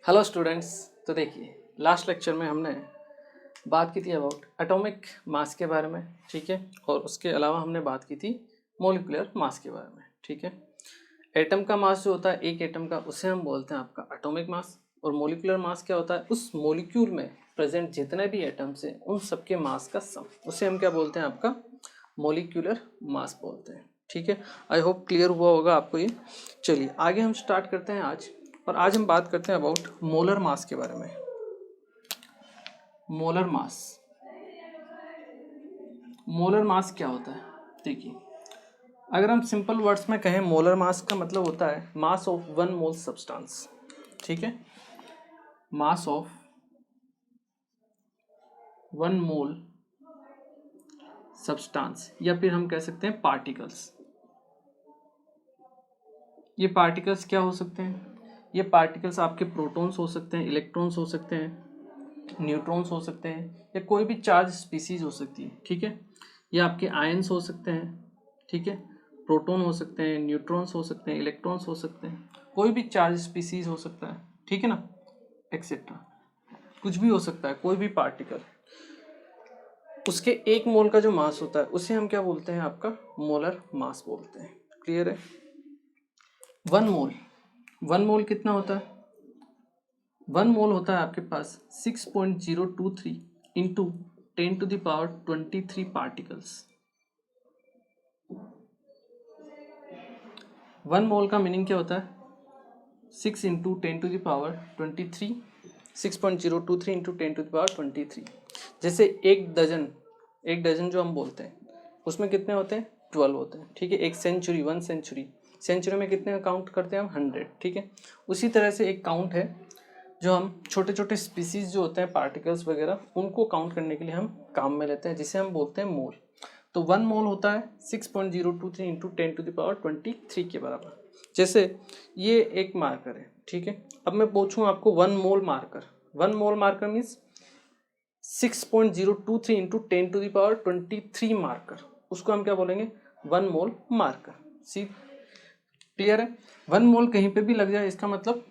Hello students. तो देखिए, last lecture में हमने बात की थी अबाउट एटॉमिक मास के बारे में, ठीक है। और उसके अलावा हमने बात की थी मोलिकुलर मास के बारे में, ठीक है। एटम का मास जो होता है एक एटम का, उसे हम बोलते हैं आपका एटॉमिक मास। और मोलिकुलर मास क्या होता है, उस मोलिक्यूल में प्रेजेंट जितने भी एटम्स हैं उन सबके मास का सम, उसे हम क्या बोलते हैं, आपका मोलिकुलर मास बोलते हैं, ठीक है। आई होप क्लियर हुआ होगा आपको ये। चलिए आगे हम स्टार्ट करते हैं आज। और आज हम बात करते हैं अबाउट मोलर मास के बारे में। मोलर मास, मोलर मास क्या होता है? देखिए, अगर हम सिंपल वर्ड्स में कहें, मोलर मास का मतलब होता है मास ऑफ वन मोल सब्सटेंस, ठीक है। मास ऑफ वन मोल सब्सटेंस, या फिर हम कह सकते हैं पार्टिकल्स। ये पार्टिकल्स क्या हो सकते हैं? ये पार्टिकल्स आपके प्रोटॉन्स हो सकते हैं, इलेक्ट्रॉन्स हो सकते हैं, न्यूट्रॉन्स हो सकते हैं, या कोई भी चार्ज स्पीसीज हो सकती है, ठीक है। या आपके आयंस हो सकते हैं, ठीक है। प्रोटॉन हो सकते हैं, न्यूट्रॉन्स हो सकते हैं, इलेक्ट्रॉन्स हो सकते हैं, कोई भी चार्ज स्पीसीज हो सकता है, ठीक है ना, एक्सेट्रा। कुछ भी हो सकता है, कोई भी पार्टिकल। उसके एक मोल का जो मास होता है उसे हम क्या बोलते हैं, आपका मोलर मास बोलते हैं। क्लियर है? वन मोल, वन मोल कितना होता है? वन मोल होता है आपके पास 6.023 इंटू 10⁻23 पार्टिकल्स। वन मोल का मीनिंग क्या होता है? 6 इंटू 10⁻23, 6.023 इंटू 10⁻23। जैसे एक डजन जो हम बोलते हैं उसमें कितने होते हैं? 12 होते हैं, ठीक है। एक सेंचुरी, वन सेंचुरी, सेंचुरी में कितने काउंट करते हैं हम? 100, ठीक है। उसी तरह से एक काउंट है जो हम छोटे छोटे स्पीसीज जो होते हैं, पार्टिकल्स वगैरह, उनको काउंट करने के लिए हम काम में लेते हैं, जिसे हम बोलते हैं मोल। तो वन मोल होता है 6.023 इंटू 10⁻23 के बराबर। जैसे ये एक मार्कर है, ठीक है। अब मैं पूछूं आपको one mole marker, one mole marker means 6.023 into 10⁻23 marker, उसको हम क्या बोलेंगे? One mole marker. See clear है? वन मोल कहीं पे भी लग जाए, इसका मतलब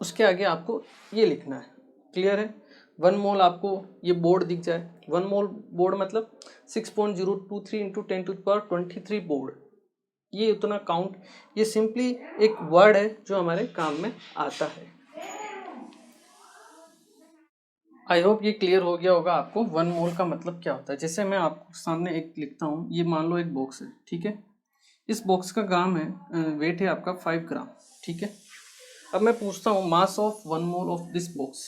उसके आगे आपको ये लिखना है। क्लियर है? वन मोल आपको ये बोर्ड दिख जाए, वन मोल बोर्ड मतलब 6.023 इंटू 10⁻23 बोर्ड, ये उतना काउंट, ये सिंपली एक वर्ड है जो हमारे काम में आता है। आई होप ये क्लियर हो गया होगा आपको वन मोल का मतलब क्या होता है। जैसे मैं आपको सामने एक लिखता हूँ, ये मान लो एक बॉक्स है, ठीक है। इस बॉक्स का ग्राम है, वेट है आपका 5 ग्राम, ठीक है। अब मैं पूछता हूँ mass of one mole of this box.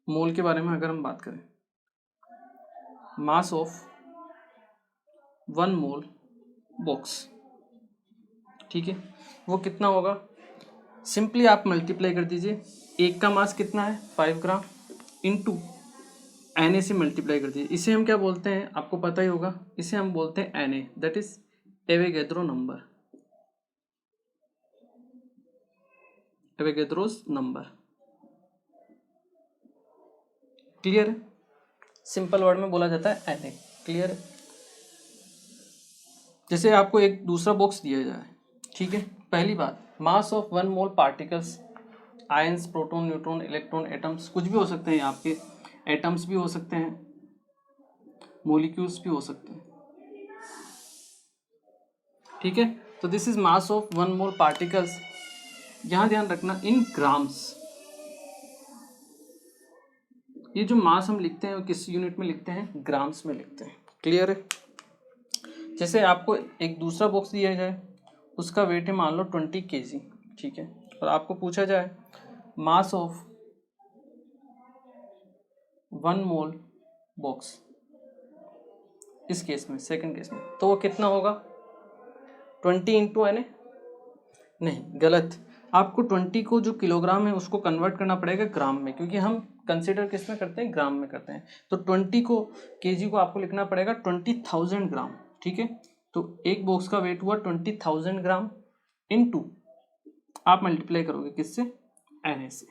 Mole के बारे में अगर हम बात करें, mass of one mole box, ठीक है, वो कितना होगा? सिंपली आप मल्टीप्लाई कर दीजिए। एक का मास कितना है? 5 ग्राम, इंटू Na से मल्टीप्लाई कर दीजिए। इसे हम क्या बोलते हैं, आपको पता ही होगा, इसे हम बोलते हैं Na, that is Avogadro number, Avogadro's number. Clear है? सिंपल वर्ड में बोला जाता है Na। क्लियर है? जैसे आपको एक दूसरा बॉक्स दिया जाए, ठीक है। पहली बात, मास of one mole particles, ions, proton, neutron, electron, atoms, कुछ भी हो सकते हैं, आपके एटम्स भी हो सकते हैं, मोलिक्यूल्स भी हो सकते हैं, ठीक है। तो this is mass of one mole particles. यहां ध्यान रखना, इन ग्राम्स। ये जो मास हम लिखते हैं वो किस यूनिट में लिखते हैं? ग्राम्स में लिखते हैं। क्लियर है? जैसे आपको एक दूसरा बॉक्स दिया जाए, उसका वेट है मान लो 20 kg, ठीक है। और आपको पूछा जाए मास ऑफ वन मोल बॉक्स, इस केस में, सेकंड केस में, तो वो कितना होगा? 20 इंटू एन ए? नहीं, गलत। आपको 20 को जो किलोग्राम है उसको कन्वर्ट करना पड़ेगा ग्राम में, क्योंकि हम कंसिडर किस में करते हैं? ग्राम में करते हैं। तो 20 को, केजी को आपको लिखना पड़ेगा 20,000 ग्राम, ठीक है। तो एक बॉक्स का वेट हुआ 20,000 ग्राम, इनटू आप मल्टीप्लाई करोगे किससे? Na से।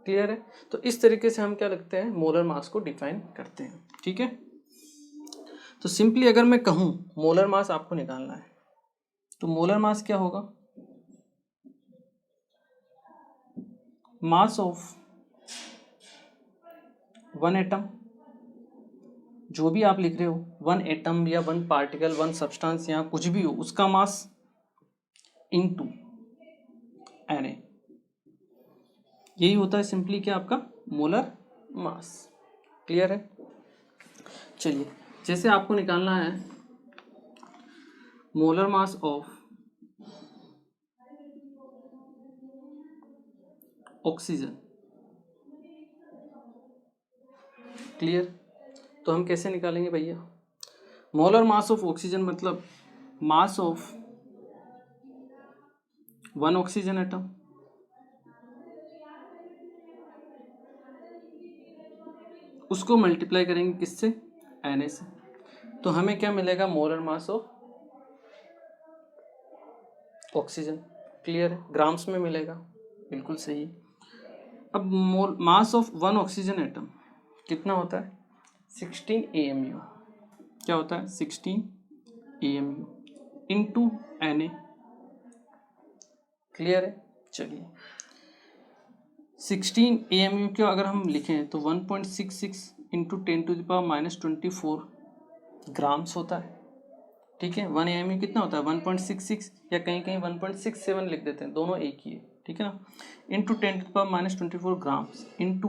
क्लियर है? तो इस तरीके से हम क्या लिखते हैं? मोलर मास को डिफाइन करते हैं, ठीक है। तो सिंपली अगर मैं कहूं मोलर मास आपको निकालना है, तो मोलर मास क्या होगा? मास ऑफ वन एटम, जो भी आप लिख रहे हो, वन एटम या वन पार्टिकल, वन सब्सटेंस, यहाँ कुछ भी हो, उसका मास इनटू Na, यही होता है सिंपली क्या आपका मोलर मास। क्लियर है? चलिए, जैसे आपको निकालना है molar mass of oxygen. Clear? तो हम कैसे निकालेंगे भैया? मोलर मास ऑफ ऑक्सीजन मतलब मास ऑफ वन ऑक्सीजन एटम उसको मल्टीप्लाई करेंगे किससे? Na से। तो हमें क्या मिलेगा? Molar mass of oxygen. Clear है? ग्राम्स में मिलेगा। बिल्कुल सही। अब मास ऑफ वन ऑक्सीजन एटम कितना होता है? 16 AMU। क्या होता है? 16 AMU इंटू Na। क्लियर है? चलिए, 16 AMU को अगर हम लिखें तो 1.66 इंटू 10⁻⁻24 ग्राम्स होता है। ठीक है, 1 AMU कितना होता है? 1.66 या कहीं कहीं 1.67 लिख देते हैं, दोनों एक ही है। ठीक है ना? इंटू 10⁻⁻24 ग्राम्स इंटू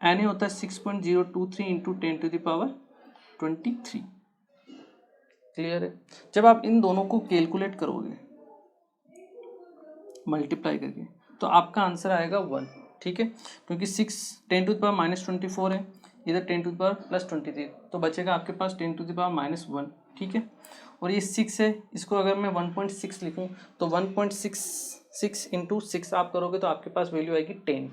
Na होता है 6.023 इंटू 10⁻23। क्लियर है? जब आप इन दोनों को कैलकुलेट करोगे मल्टीप्लाई करके तो आपका आंसर आएगा 1। ठीक है, क्योंकि 10⁻⁻24 है, इधर 10⁻+23, तो बचेगा आपके पास 10⁻⁻1। ठीक है, और ये 6 है, इसको अगर मैं 1.6 लिखूं तो 1.66 इंटू 6 आप करोगे तो आपके पास वैल्यू आएगी 10।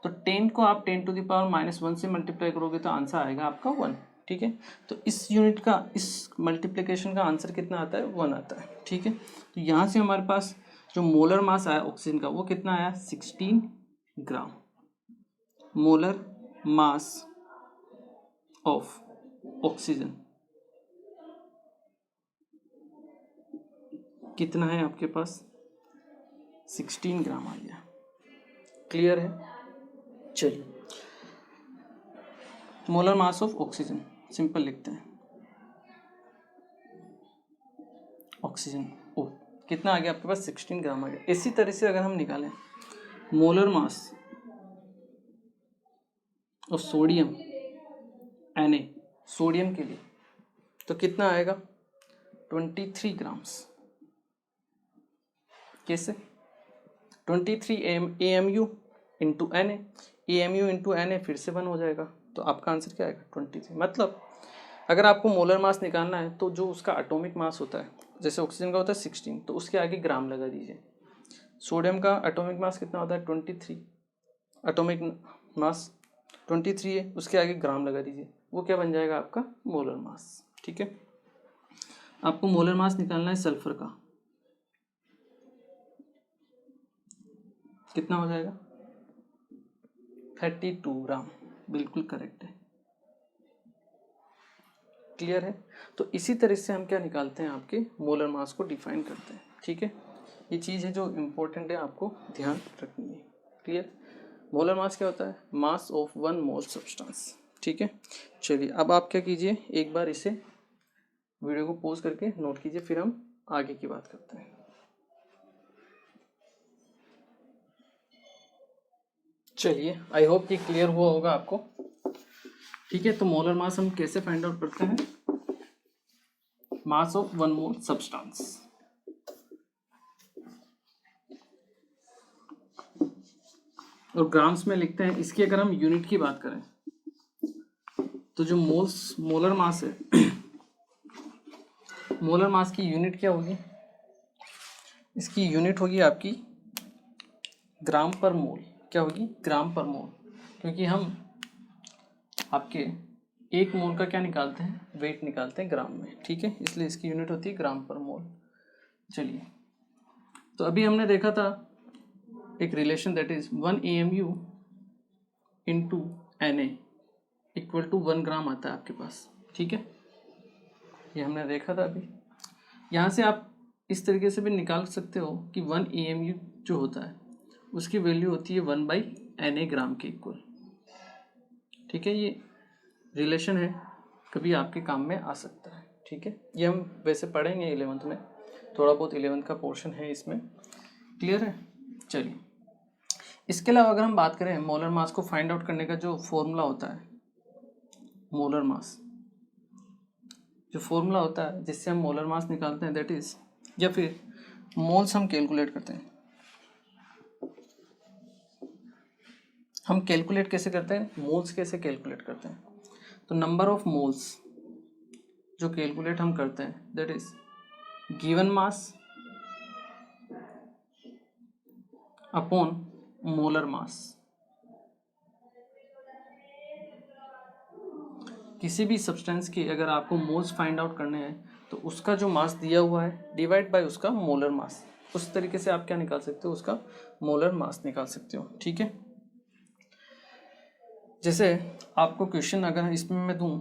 तो 10 को आप 10⁻⁻1 से मल्टीप्लाई करोगे तो आंसर आएगा आपका 1। ठीक है, तो इस यूनिट का, इस मल्टीप्लिकेशन का आंसर कितना आता है? 1 आता है। ठीक है, तो यहाँ से हमारे पास जो मोलर मास आया ऑक्सीजन का वो कितना आया? 16 ग्राम। मोलर मास ऑफ ऑक्सीजन कितना है आपके पास? 16 ग्राम आ गया। क्लियर है? चलिए, molar mass of oxygen simple लिखते हैं। ऑक्सीजन ओ कितना आ गया आपके पास? 16 ग्राम आ गया। इसी तरह से अगर हम निकालें मोलर मास और सोडियम Na, सोडियम के लिए, तो कितना आएगा? 23 ग्राम्स। कैसे? 23 AMU into Na, AMU into Na फिर से 1 हो जाएगा, तो आपका आंसर क्या आएगा? 23। मतलब अगर आपको मोलर मास निकालना है तो जो उसका एटॉमिक मास होता है, जैसे ऑक्सीजन का होता है 16, तो उसके आगे ग्राम लगा दीजिए। सोडियम का एटॉमिक मास कितना होता है? 23। एटॉमिक मास 23 है, उसके आगे ग्राम लगा दीजिए, वो क्या बन जाएगा? आपका मोलर मास। ठीक है, आपको मोलर मास निकालना है सल्फर का, कितना हो जाएगा? 32 ग्राम। बिल्कुल करेक्ट है। क्लियर है? तो इसी तरह से हम क्या निकालते हैं? आपके मोलर मास को डिफाइन करते हैं। ठीक है, ये चीज़ है जो इम्पोर्टेंट है, आपको ध्यान रखनी है। क्लियर? मोलर मास क्या होता है? मास ऑफ वन मोल सब्सटेंस। ठीक है, चलिए अब आप क्या कीजिए, एक बार इसे वीडियो को पॉज करके नोट कीजिए, फिर हम आगे की बात करते हैं। चलिए, आई होप कि क्लियर हुआ होगा आपको। ठीक है, तो मोलर मास हम कैसे फाइंड आउट करते हैं? मास ऑफ वन मोल सब्सटेंस। और ग्राम्स में लिखते हैं। इसकी अगर हम यूनिट की बात करें तो जो मोलर मास है, मोलर मास की यूनिट क्या होगी? इसकी यूनिट होगी आपकी ग्राम पर मोल। क्या होगी? ग्राम पर मोल, क्योंकि हम आपके एक मोल का क्या निकालते हैं? वेट निकालते हैं ग्राम में। ठीक है, इसलिए इसकी यूनिट होती है ग्राम पर मोल। चलिए, तो अभी हमने देखा था एक relation, that is 1 AMU into Na equal to 1 gram आता है आपके पास। ठीक है, ये हमने देखा था अभी। यहाँ से आप इस तरीके से भी निकाल सकते हो कि 1 AMU जो होता है उसकी वैल्यू होती है 1/4। Na ग्राम के इक्वल। ठीक है, ये रिलेशन है, कभी आपके काम में आ सकता है। ठीक है, ये हम वैसे पढ़ेंगे 11th में, थोड़ा बहुत 11th का पोर्शन है इसमें। क्लियर है? चलिए, इसके अलावा अगर हम बात करें मोलर मास को फाइंड आउट करने का जो फॉर्मूला होता है, मोलर मास जो फॉर्मूला होता है जिससे हम मोलर मास निकालते हैं, दैट इज, या फिर मोल्स हम कैलकुलेट करते हैं। हम कैलकुलेट कैसे करते हैं, मोल्स कैसे कैलकुलेट करते हैं? तो नंबर ऑफ मोल्स जो कैलकुलेट हम करते हैं, that is given mass upon molar mass. किसी भी सब्सटेंस की अगर आपको मोल्स फाइंड आउट करने हैं तो उसका जो मास दिया हुआ है डिवाइड बाय उसका मोलर मास, उस तरीके से आप क्या निकाल सकते हो, उसका मोलर मास निकाल सकते हो। ठीक है, जैसे आपको क्वेश्चन अगर इसमें मैं दूं,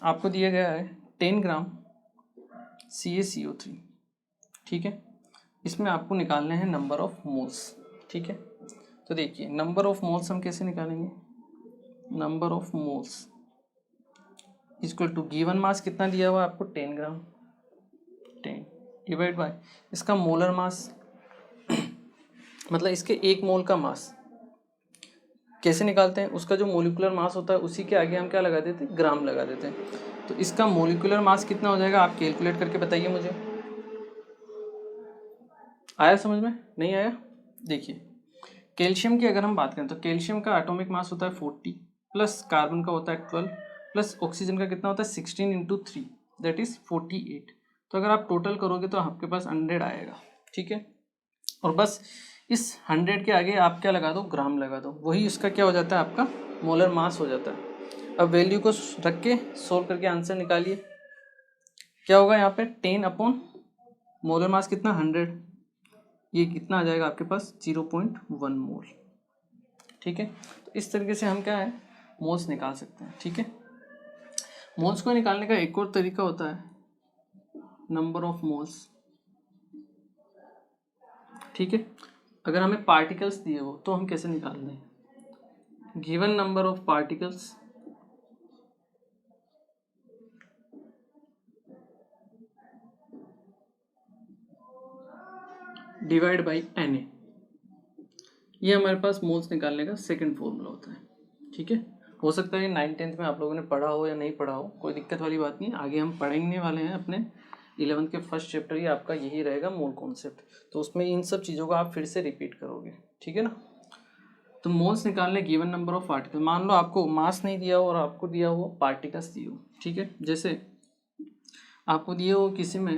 आपको दिया गया है 10 ग्राम CaCO3। ठीक है, इसमें आपको निकालने हैं नंबर ऑफ मोल्स। ठीक है, तो देखिए नंबर ऑफ मोल्स हम कैसे निकालेंगे, number of moles equal to given mass कितना दिया हुआ है आपको 10 ग्राम, 10 डिवाइड बाय इसका मोलर मास मतलब इसके एक मोल का मास। कैसे निकालते हैं, उसका जो मोलिकुलर मास होता है उसी के आगे हम क्या लगा देते हैं, ग्राम लगा देते हैं। तो इसका मोलिकुलर मास कितना हो जाएगा, आप कैलकुलेट करके बताइए मुझे। आया समझ में? नहीं आया? देखिए कैल्शियम की अगर हम बात करें तो कैल्शियम का एटॉमिक मास होता है 40 प्लस कार्बन का होता है 12 प्लस ऑक्सीजन का कितना होता है 16 इंटू 3 दैट इज 48। तो अगर आप टोटल करोगे तो आपके पास 100 आएगा। ठीक है, और बस इस 100 के आगे आप क्या लगा दो, ग्राम लगा दो, वही इसका क्या हो जाता है, आपका मोलर मास हो जाता है। अब वैल्यू को रख के सोल्व करके आंसर निकालिए, क्या होगा यहाँ पे 10 अपॉन मोलर मास कितना 100, ये कितना आ जाएगा आपके पास 0.1 मोल। ठीक है, तो इस तरीके से हम क्या है मोल्स निकाल सकते हैं। ठीक है, मोल्स को निकालने का एक और तरीका होता है नंबर ऑफ मोल्स। ठीक है, अगर हमें पार्टिकल्स दिए हो तो हम कैसे निकाल दें, given number of particles divide by Na, ये हमारे पास मोल्स निकालने का सेकंड फॉर्मूला होता है। ठीक है, हो सकता है 9th-10th में आप लोगों ने पढ़ा हो या नहीं पढ़ा हो, कोई दिक्कत वाली बात नहीं, आगे हम पढ़ने वाले हैं अपने 11th के फर्स्ट चैप्टर ही आपका यही रहेगा मोल कॉन्सेप्ट, तो उसमें इन सब चीज़ों को आप फिर से रिपीट करोगे। ठीक है ना, तो मोल्स निकालने गिवन नंबर ऑफ पार्टिकल, मान लो आपको मास नहीं दिया हो और आपको दिया हो पार्टिकल्स दिए हो। ठीक है, जैसे आपको दिए हो किसी में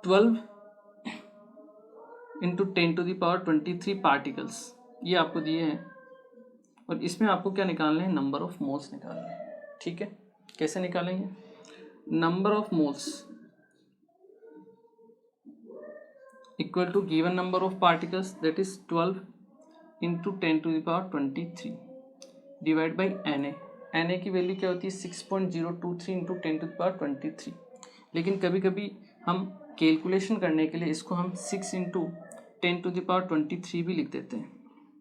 12 इंटू 10⁻23 पार्टिकल्स, ये आपको दिए हैं, और इसमें आपको क्या निकालने हैं, नंबर ऑफ मोल्स निकालने हैं। ठीक है, कैसे निकालेंगे, number of moles equal to given number of particles that is 12 into 10⁻23 divide by Na की वैल्यू क्या होती है 6.023 इंटू 10⁻23, लेकिन कभी कभी हम कैलकुलेशन करने के लिए इसको हम 6 इंटू 10⁻23 भी लिख देते हैं।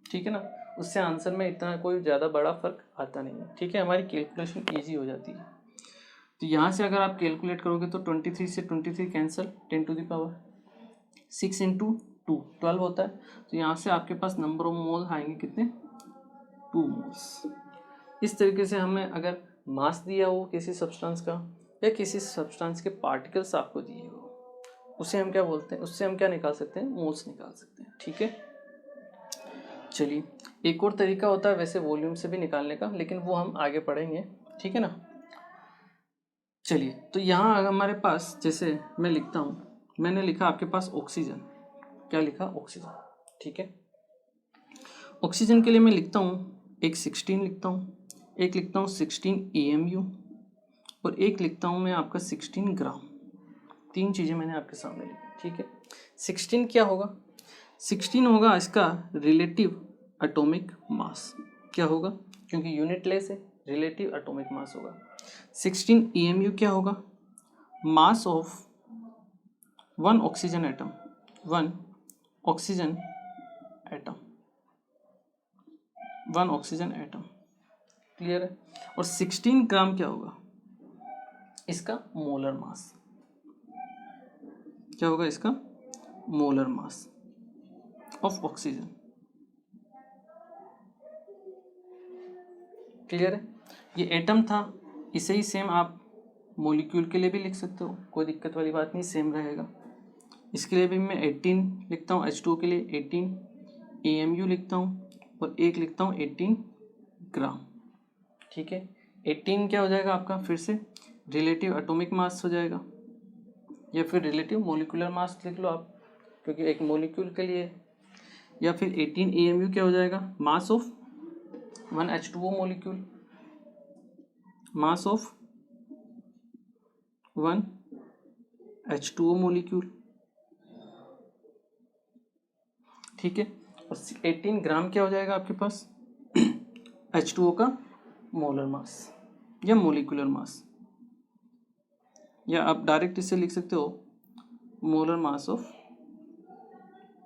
ठीक है ना, उससे आंसर में इतना कोई ज़्यादा बड़ा फर्क आता नहीं है। ठीक है, हमारी कैलकुलेशन ईजी हो जाती है। तो यहाँ से अगर आप कैलकुलेट करोगे तो 23 से 23 कैंसिल, 10⁻6 इंटू 2 12 होता है, तो यहाँ से आपके पास नंबर ऑफ मोल आएंगे कितने, 2 मोल्स। इस तरीके से हमें अगर मास दिया हो किसी सब्सटेंस का या किसी सब्सटेंस के पार्टिकल्स आपको दिए हो, उसे हम क्या बोलते हैं, उससे हम क्या निकाल सकते हैं, मोल्स निकाल सकते हैं। ठीक है, चलिए एक और तरीका होता है वैसे वॉल्यूम से भी निकालने का, लेकिन वो हम आगे पढ़ेंगे। ठीक है ना, चलिए तो यहाँ अगर हमारे पास जैसे मैं लिखता हूँ, मैंने लिखा आपके पास ऑक्सीजन, क्या लिखा, ऑक्सीजन। ठीक है, ऑक्सीजन के लिए मैं लिखता हूँ एक 16 लिखता हूँ, एक लिखता हूँ 16 AMU, और एक लिखता हूँ मैं आपका 16 ग्राम। तीन चीज़ें मैंने आपके सामने लिखी। ठीक है, 16 क्या होगा, 16 होगा इसका रिलेटिव एटॉमिक मास, क्या होगा, क्योंकि यूनिट लेस है, रिलेटिव एटॉमिक मास होगा। 16 AMU क्या होगा, मास of one oxygen atom, one oxygen atom. 1 oxygen atom. Clear है। और 16 ग्राम क्या होगा इसका मोलर मास, क्या होगा इसका molar mass of oxygen. Clear है। ये एटम था, इसे ही सेम आप मॉलिक्यूल के लिए भी लिख सकते हो, कोई दिक्कत वाली बात नहीं, सेम रहेगा। इसके लिए भी मैं 18 लिखता हूँ, H2O के लिए 18 AMU लिखता हूँ और एक लिखता हूँ 18 ग्राम। ठीक है। 18 क्या हो जाएगा आपका, फिर से रिलेटिव एटॉमिक मास हो जाएगा, या फिर रिलेटिव मोलिकुलर मास लिख लो आप, क्योंकि एक मॉलिक्यूल के लिए। या फिर 18 AMU क्या हो जाएगा, mass of 1 H2O molecule, mass of 1 H2O molecule. ठीक है। और 18 ग्राम क्या हो जाएगा आपके पास H2O का मोलर मास या मोलिकुलर मास, या आप डायरेक्ट इसे लिख सकते हो मोलर मास ऑफ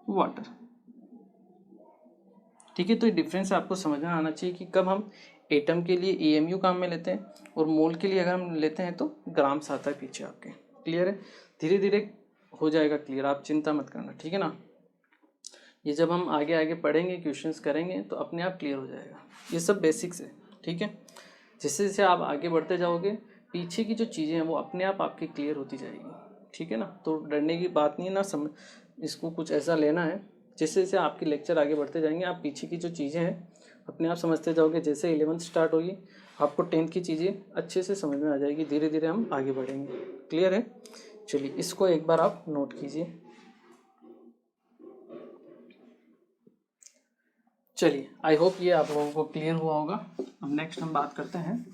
वाटर। ठीक है। तो ये डिफरेंस आपको समझ में आना चाहिए कि कब हम एटम के लिए AMU काम में लेते हैं और मोल के लिए अगर हम लेते हैं तो ग्राम्स आता है पीछे आपके। क्लियर है। धीरे धीरे हो जाएगा क्लियर, आप चिंता मत करना। ठीक है ना। ये जब हम आगे आगे पढ़ेंगे, क्वेश्चंस करेंगे तो अपने आप क्लियर हो जाएगा। ये सब बेसिक्स है। ठीक है। जैसे जैसे आप आगे बढ़ते जाओगे पीछे की जो चीज़ें हैं वो अपने आप आपकी क्लियर होती जाएगी। ठीक है ना। तो डरने की बात नहीं है ना, समझ इसको कुछ ऐसा लेना है, जैसे जैसे आपके लेक्चर आगे बढ़ते जाएंगे आप पीछे की जो चीज़ें हैं अपने आप समझते जाओगे। जैसे 11th स्टार्ट होगी आपको 10th की चीज़ें अच्छे से समझ में आ जाएगी। धीरे धीरे हम आगे बढ़ेंगे। क्लियर है। चलिए इसको एक बार आप नोट कीजिए। चलिए आई होप ये आप लोगों को क्लियर हुआ होगा। अब नेक्स्ट हम बात करते हैं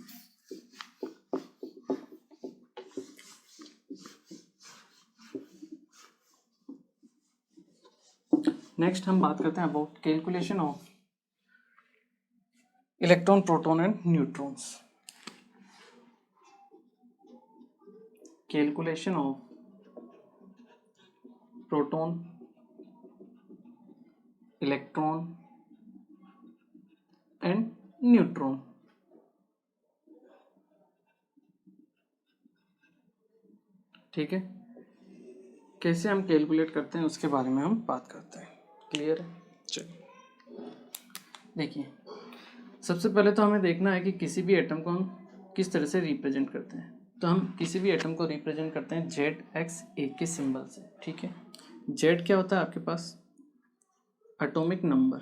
about calculation of electron, proton and neutrons. Calculation of proton, electron and neutron. ठीक है। कैसे हम कैलकुलेट करते हैं उसके बारे में हम बात करते हैं। क्लियर है। चलिए देखिए, सबसे पहले तो हमें देखना है कि किसी भी एटम को हम किस तरह से रिप्रेजेंट करते हैं। तो हम किसी भी एटम को रिप्रेजेंट करते हैं ZXA के सिंबल से। ठीक है। Z क्या होता है आपके पास, एटॉमिक नंबर।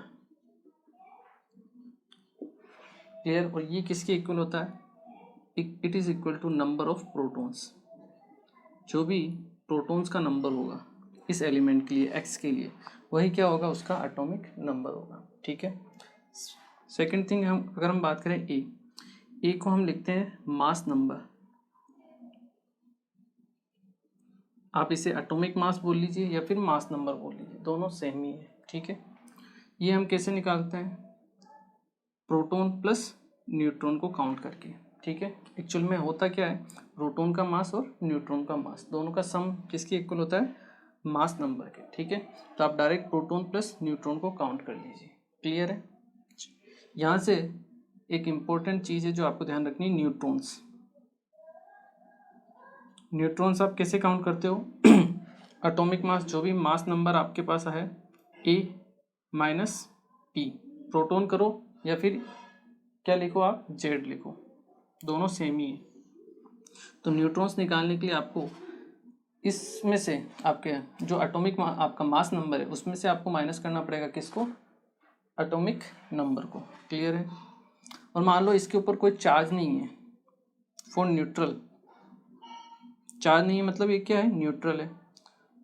क्लियर। और ये किसके इक्वल होता है, it is equal to number of protons. जो भी प्रोटॉन्स का नंबर होगा इस एलिमेंट के लिए, X के लिए, वही क्या होगा, उसका एटॉमिक नंबर होगा। ठीक है। सेकंड थिंग, हम अगर हम बात करें ए को हम लिखते हैं मास नंबर। आप इसे एटॉमिक मास बोल लीजिए या फिर मास नंबर बोल लीजिए, दोनों सेम ही है। ठीक है। ये हम कैसे निकालते हैं, प्रोटॉन प्लस न्यूट्रॉन को काउंट करके। ठीक है। एक्चुअल में होता क्या है, प्रोटॉन का मास और न्यूट्रॉन का मास दोनों का सम किसके इक्वल होता है, मास नंबर के। ठीक है। तो आप डायरेक्ट प्रोटॉन प्लस न्यूट्रॉन को काउंट कर लीजिए। क्लियर है। यहाँ से एक इम्पोर्टेंट चीज़ है जो आपको ध्यान रखनी है, न्यूट्रॉन्स। न्यूट्रॉन्स आप कैसे काउंट करते हो एटॉमिक मास, जो भी मास नंबर आपके पास है A माइनस P, प्रोटॉन करो या फिर क्या लिखो आप, Z लिखो, दोनों सेम ही है। तो न्यूट्रॉन्स निकालने के लिए आपको इसमें से आपके जो एटॉमिक आपका मास नंबर है उसमें से आपको माइनस करना पड़ेगा किसको, एटॉमिक नंबर को। क्लियर है। और मान लो इसके ऊपर कोई चार्ज नहीं है, फॉर न्यूट्रल, चार्ज नहीं है मतलब ये क्या है, न्यूट्रल है।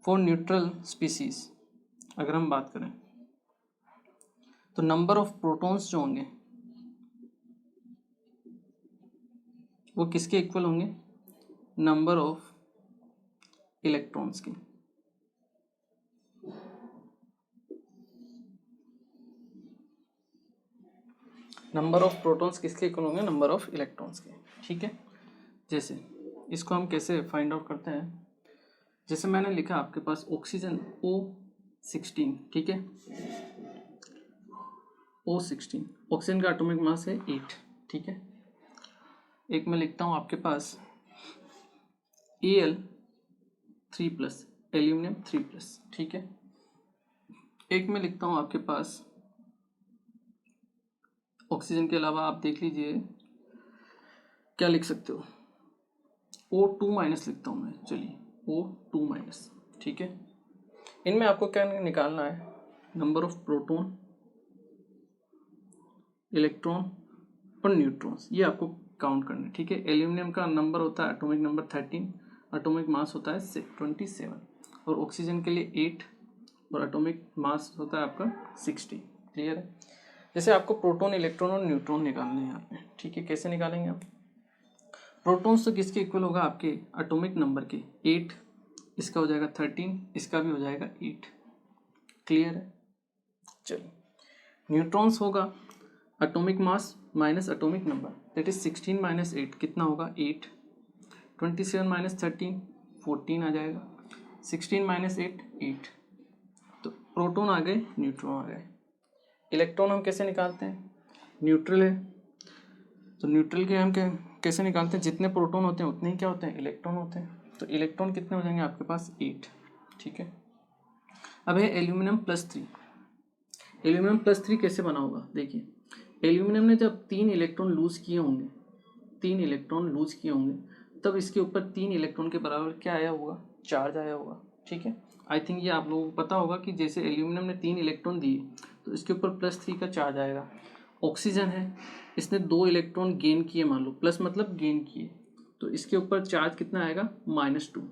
फॉर न्यूट्रल स्पीसीज अगर हम बात करें तो नंबर ऑफ प्रोटॉन्स जो होंगे वो किसके इक्वल होंगे, नंबर ऑफ इलेक्ट्रॉन्स के। नंबर ऑफ प्रोटॉन्स किसके इक्वल होंगे, नंबर ऑफ इलेक्ट्रॉन्स के। ठीक है। जैसे इसको हम कैसे फाइंड आउट करते हैं, जैसे मैंने लिखा आपके पास ऑक्सीजन O16। ठीक है। O16। ऑक्सीजन का एटॉमिक मास है 8, ठीक है। एक मैं लिखता हूँ आपके पास Al3+, एल्यूमिनियम 3+, ठीक है। एक मैं लिखता हूँ आपके पास ऑक्सीजन के अलावा आप देख लीजिए क्या लिख सकते हो, O2- लिखता हूँ मैं, चलिए O2-, ठीक है। इनमें आपको क्या निकालना है, नंबर ऑफ प्रोटॉन, इलेक्ट्रॉन और न्यूट्रॉन्स, ये आपको काउंट करना है, ठीक है। एल्यूमिनियम का नंबर होता है एटॉमिक नंबर 13, एटॉमिक मास होता है 27, और ऑक्सीजन के लिए 8 और एटॉमिक मास होता है आपका 60। क्लियर है। जैसे आपको प्रोटॉन, इलेक्ट्रॉन और न्यूट्रॉन निकालने हैं यहाँ पे, ठीक है। कैसे निकालेंगे आप, प्रोटॉन्स तो किसके इक्वल होगा, आपके एटॉमिक नंबर के 8, इसका हो जाएगा 13, इसका भी हो जाएगा 8। क्लियर है। चलिए, न्यूट्रॉन्स होगा atomic mass minus atomic number, that is 16 - 8 कितना होगा 8, 27 - 13 14 आ जाएगा, 16 - 8 8। तो प्रोटॉन आ गए, न्यूट्रॉन आ गए। इलेक्ट्रॉन हम कैसे निकालते हैं, न्यूट्रल है तो न्यूट्रल के हम कैसे निकालते हैं, जितने प्रोटॉन होते हैं उतने ही क्या होते हैं, इलेक्ट्रॉन होते हैं। तो इलेक्ट्रॉन कितने हो जाएंगे आपके पास 8, ठीक है। अब है एल्यूमिनियम+3। एल्यूमिनियम+3 कैसे बना होगा, देखिए एल्यूमिनियम ने जब 3 इलेक्ट्रॉन लूज किए होंगे, 3 इलेक्ट्रॉन लूज किए होंगे, तब इसके ऊपर 3 इलेक्ट्रॉन के बराबर क्या आया होगा, चार्ज आया होगा, ठीक है। आई थिंक ये आप लोगों को पता होगा कि जैसे एल्यूमिनियम ने 3 इलेक्ट्रॉन दिए तो इसके ऊपर +3 का चार्ज आएगा। ऑक्सीजन है, इसने 2 इलेक्ट्रॉन गेन किए, मान लो प्लस मतलब गेन किए, तो इसके ऊपर चार्ज कितना आएगा, -2,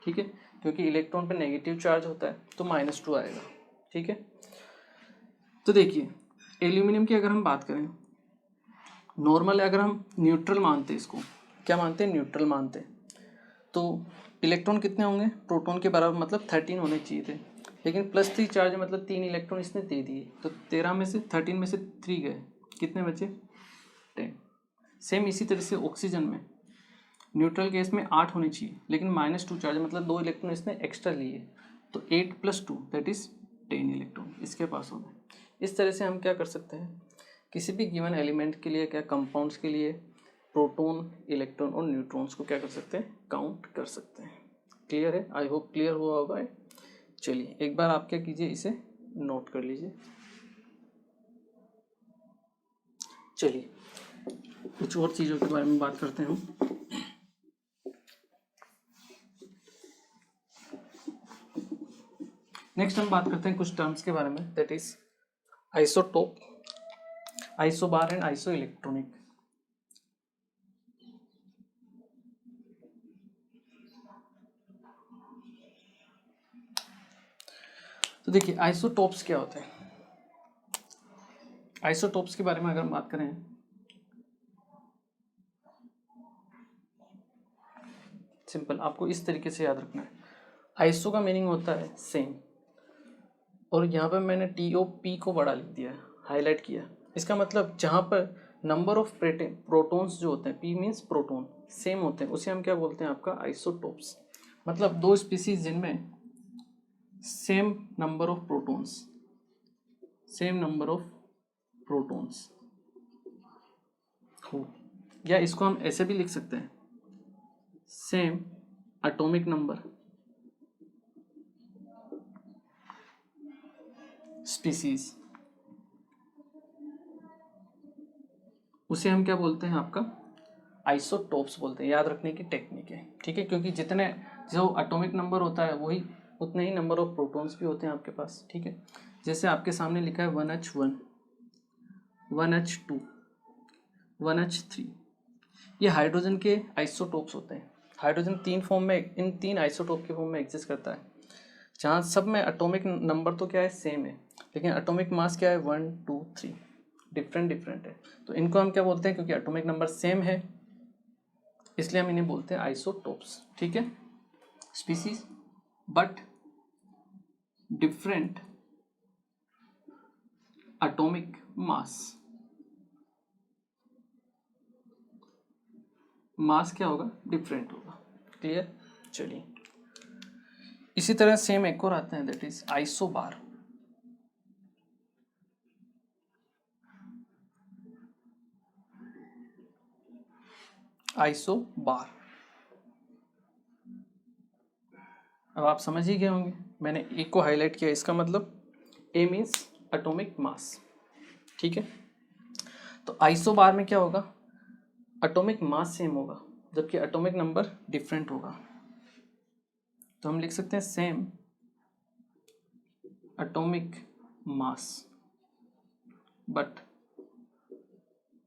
ठीक है, क्योंकि इलेक्ट्रॉन पे नेगेटिव चार्ज होता है तो -2 आएगा, ठीक है। तो देखिए एल्यूमिनियम की अगर हम बात करें, नॉर्मल अगर हम न्यूट्रल मानते हैं, इसको क्या मानते हैं, न्यूट्रल मानते हैं, तो इलेक्ट्रॉन कितने होंगे, प्रोटॉन के बराबर, मतलब 13 होने चाहिए थे, लेकिन +3 चार्ज मतलब 3 इलेक्ट्रॉन इसने दे दिए, तो 13 में से 13 में से 3 गए, कितने बचे 10। सेम इसी तरह से ऑक्सीजन में न्यूट्रल केस में 8 होनी चाहिए, लेकिन -2 चार्ज मतलब 2 इलेक्ट्रॉन इसने एक्स्ट्रा लिए, तो 8 + 2 दैट इज 10 इलेक्ट्रॉन इसके पास हो गए। इस तरह से हम क्या कर सकते हैं, किसी भी गिवन एलिमेंट के लिए, क्या कंपाउंड्स के लिए, प्रोटॉन, इलेक्ट्रॉन और न्यूट्रॉन्स को क्या कर सकते हैं, काउंट कर सकते हैं। क्लियर है, आई होप क्लियर हुआ होगा। चलिए एक बार आप क्या कीजिए, इसे नोट कर लीजिए। चलिए कुछ और चीज़ों के बारे में बात करते हैं हम। नेक्स्ट हम बात करते हैं कुछ टर्म्स के बारे में, that is isotope, isobar and iso electronic. तो देखिए आइसोटोप्स क्या होते हैं, आइसोटोप्स के बारे में अगर हम बात करें, सिंपल आपको इस तरीके से याद रखना है। आइसो का मीनिंग होता है सेम, और यहाँ पर मैंने TOP को बड़ा लिख दिया है, हाईलाइट किया। इसका मतलब जहाँ पर नंबर ऑफ प्रोटॉन्स जो होते हैं, P मीन्स प्रोटॉन, सेम होते हैं, उसे हम क्या बोलते हैं, आपका आइसोटोप्स। मतलब 2 स्पीसीज जिनमें same number of protons, same number of protons हो, या इसको हम ऐसे भी लिख सकते हैं, सेम एटॉमिक नंबर स्पीसीज, उसे हम क्या बोलते हैं, आपका आइसोटोप्स बोलते हैं। याद रखने की टेक्निक है, ठीक है, क्योंकि जितने जो एटॉमिक नंबर होता है वही उतने ही नंबर ऑफ प्रोटॉन्स भी होते हैं आपके पास, ठीक है। जैसे आपके सामने लिखा है 1H1, 1H2, 1H3, ये हाइड्रोजन के आइसोटोप्स होते हैं। हाइड्रोजन 3 फॉर्म में, इन 3 आइसोटोप के फॉर्म में एग्जिस्ट करता है, जहाँ सब में एटॉमिक नंबर तो क्या है, सेम है, लेकिन एटॉमिक मास क्या है, 1 2 3 डिफरेंट डिफरेंट है। तो इनको हम क्या बोलते हैं, क्योंकि एटॉमिक नंबर सेम है इसलिए हम इन्हें बोलते हैं आइसोटोप्स, ठीक है। Species but different atomic mass, mass क्या होगा, डिफरेंट होगा। क्लियर। चलिए इसी तरह सेम एक और आते हैं, दैट इज आइसोबार। आइसोबार। अब आप समझ ही गए होंगे, मैंने एक को हाईलाइट किया, इसका मतलब ए मीन्स एटॉमिक मास, ठीक है। तो आइसोबार में क्या होगा, एटॉमिक मास सेम होगा जबकि एटॉमिक नंबर डिफरेंट होगा। तो हम लिख सकते हैं same atomic mass but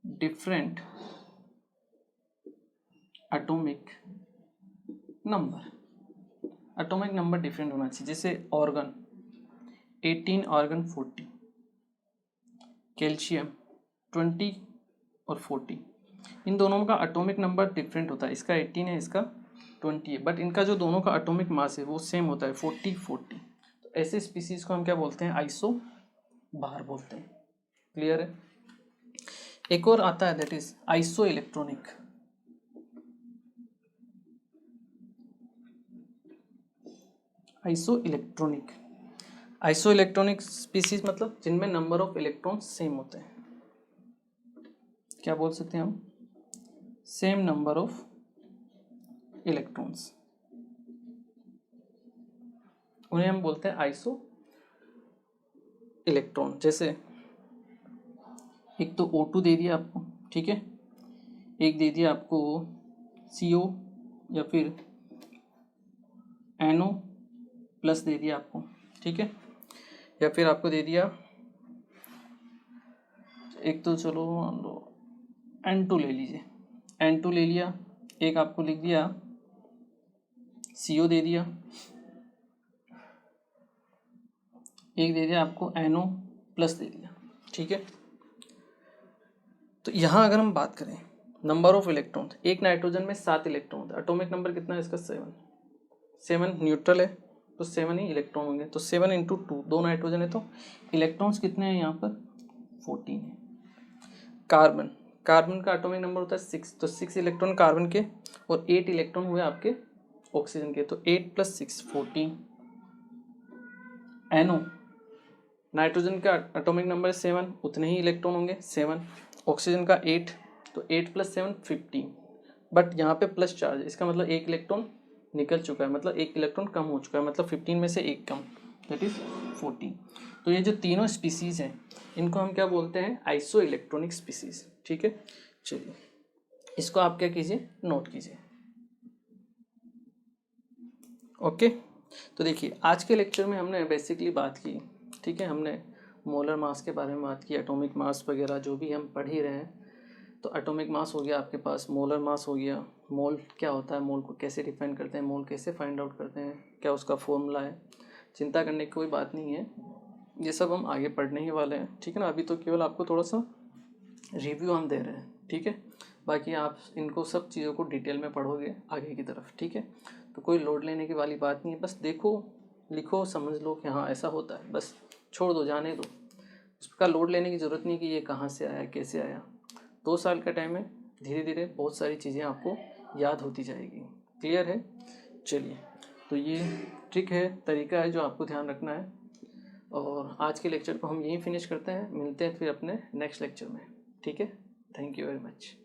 different atomic number. Atomic number different होना चाहिए, जैसे ऑर्गन 18 ऑर्गन 40, कैल्शियम 20 और 40, इन दोनों का एटॉमिक नंबर डिफरेंट होता है, इसका 18 है इसका 20 है, बट इनका जो दोनों का एटॉमिक मास है वो सेम होता है 40-40। तो ऐसे स्पीसीज को हम क्या बोलते हैं, आइसोबार बोलते हैं। क्लियर है। एक और आता है that is iso electronic. Iso electronic species मतलब जिनमें नंबर ऑफ इलेक्ट्रॉन्स सेम होते हैं। क्या बोल सकते हैं हम, सेम नंबर ऑफ इलेक्ट्रॉन्स, उन्हें हम बोलते हैं आइसो इलेक्ट्रॉन। जैसे एक तो O2 दे दिया आपको, ठीक है, एक दे दिया आपको CO या फिर NO प्लस दे दिया आपको, ठीक है, या फिर आपको दे दिया एक तो चलो मान लो N2 ले लीजिए, N2 ले लिया, एक आपको लिख दिया CO दे दिया, एक दे दिया आपको NO प्लस दे दिया, ठीक है। तो यहाँ अगर हम बात करें नंबर ऑफ इलेक्ट्रॉन, एक नाइट्रोजन में 7 इलेक्ट्रॉन होता है, एटॉमिक नंबर कितना है इसका 7 न्यूट्रल है तो 7 ही इलेक्ट्रॉन होंगे, तो 7 × 2, 2 नाइट्रोजन है तो इलेक्ट्रॉन्स कितने हैं यहाँ पर 14 है। कार्बन का एटॉमिक नंबर होता है 6, तो 6 इलेक्ट्रॉन कार्बन के और 8 इलेक्ट्रॉन हुए आपके ऑक्सीजन के, तो 8 + 6 14। NO नाइट्रोजन का एटॉमिक नंबर 7, उतने ही इलेक्ट्रॉन होंगे 7, ऑक्सीजन का 8, तो 8 + 7 15, बट यहाँ पे प्लस चार्ज है, इसका मतलब एक इलेक्ट्रॉन निकल चुका है, मतलब एक इलेक्ट्रॉन कम हो चुका है, मतलब 15 में से एक कम, दैट इज 14। तो ये जो तीनों स्पीसीज हैं इनको हम क्या बोलते हैं, आइसो इलेक्ट्रॉनिक स्पीसीज, ठीक है। चलिए इसको आप क्या कीजिए, नोट कीजिए। ओके, तो देखिए आज के लेक्चर में हमने बेसिकली बात की, ठीक है, हमने मोलर मास के बारे में बात की, एटॉमिक मास वगैरह जो भी हम पढ़ ही रहे हैं। तो एटॉमिक मास हो गया आपके पास, मोलर मास हो गया, मोल क्या होता है, मोल को कैसे डिफाइन करते हैं, मोल कैसे फाइंड आउट करते हैं, क्या उसका फॉर्मूला है, चिंता करने की कोई बात नहीं है, ये सब हम आगे पढ़ने ही वाले हैं, ठीक है ना। अभी तो केवल आपको थोड़ा सा रिव्यू हम दे रहे हैं, ठीक है, बाकी आप इनको सब चीज़ों को डिटेल में पढ़ोगे आगे की तरफ, ठीक है। तो कोई लोड लेने की वाली बात नहीं है, बस देखो लिखो समझ लो कि हाँ ऐसा होता है, बस छोड़ दो, जाने दो, उसका लोड लेने की ज़रूरत नहीं कि ये कहाँ से आया कैसे आया। 2 साल का टाइम है, धीरे धीरे बहुत सारी चीज़ें आपको याद होती जाएगी। क्लियर है। चलिए तो ये ट्रिक है, तरीका है जो आपको ध्यान रखना है। और आज के लेक्चर को हम यहीं फिनिश करते हैं, मिलते हैं फिर अपने नेक्स्ट लेक्चर में, ठीक है। Thank you very much.